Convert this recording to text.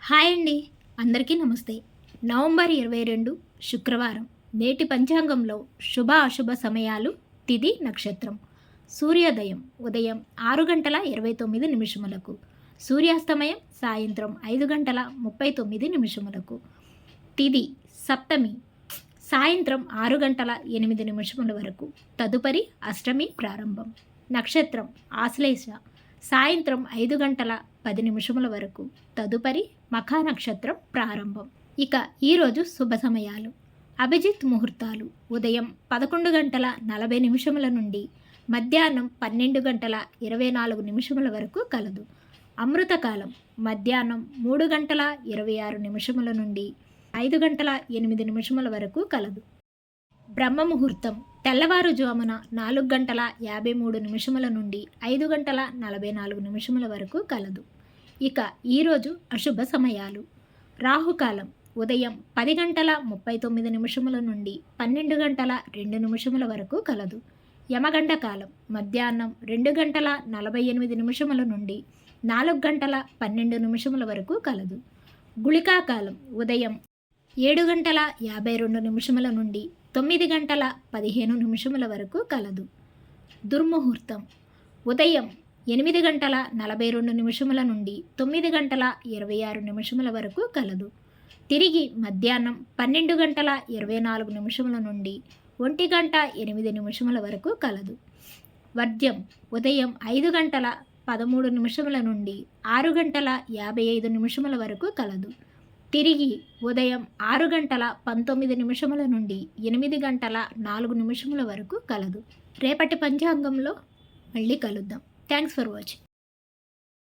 Hi అండి. అందరికీ నమస్తే. నవంబర్ 22 శుక్రవారం. నేటి పంచాంగంలో శుభ అశుభ సమయాలు, తిథి నక్షత్రం. సూర్యోదయం ఉదయం 6 గంటల 29 నిమిషములకు, సూర్యాస్తమయం సాయంత్రం 5 గంటల 39 నిమిషములకు. తిథి సప్తమి సాయంత్రం 6 గంటల 8 నిమిషముల వరకు. తదుపరి అష్టమి ప్రారంభం. నక్షత్రం ఆశ్లేష సాయంత్రం 5 గంటల 10 నిమిషముల వరకు. తదుపరి మఖా నక్షత్రం ప్రారంభం. ఇక ఈరోజు శుభ సమయాలు. అభిజిత్ ముహూర్తాలు ఉదయం 11 గంటల 40 నిమిషముల నుండి మధ్యాహ్నం 12 గంటల 24 నిమిషముల వరకు కలదు. అమృతకాలం మధ్యాహ్నం 3 గంటల 26 నిమిషముల నుండి 5 గంటల 8 నిమిషముల వరకు కలదు. బ్రహ్మ ముహూర్తం తెల్లవారుజామున 4 గంటల 53 నిమిషముల నుండి 5 గంటల 44 నిమిషముల వరకు కలదు. ఇక ఈరోజు అశుభ సమయాలు. రాహుకాలం ఉదయం 10 గంటల 39 నిమిషముల నుండి 12 గంటల 2 నిమిషముల వరకు కలదు. యమగండ కాలం మధ్యాహ్నం 2 గంటల 48 నిమిషముల నుండి 4 గంటల 12 నిమిషముల వరకు కలదు. గుళికాకాలం ఉదయం 7 గంటల 52 నిమిషముల నుండి 9 గంటల 15 నిమిషముల వరకు కలదు. దుర్ముహూర్తం ఉదయం 8 గంటల 42 నిమిషముల నుండి 9 గంటల 26 నిమిషముల వరకు కలదు. తిరిగి మధ్యాహ్నం 12 గంటల 24 నిమిషముల నుండి 1 గంట 8 నిమిషముల వరకు కలదు. వర్జ్యం ఉదయం 5 గంటల 13 నిమిషముల నుండి 6 గంటల 55 నిమిషముల వరకు కలదు. తిరిగి ఉదయం 6 గంటల 19 నిమిషముల నుండి 8 గంటల 4 నిమిషముల వరకు కలదు. రేపటి పంచాంగంలో మళ్ళీ కలుద్దాం. Thanks for watching.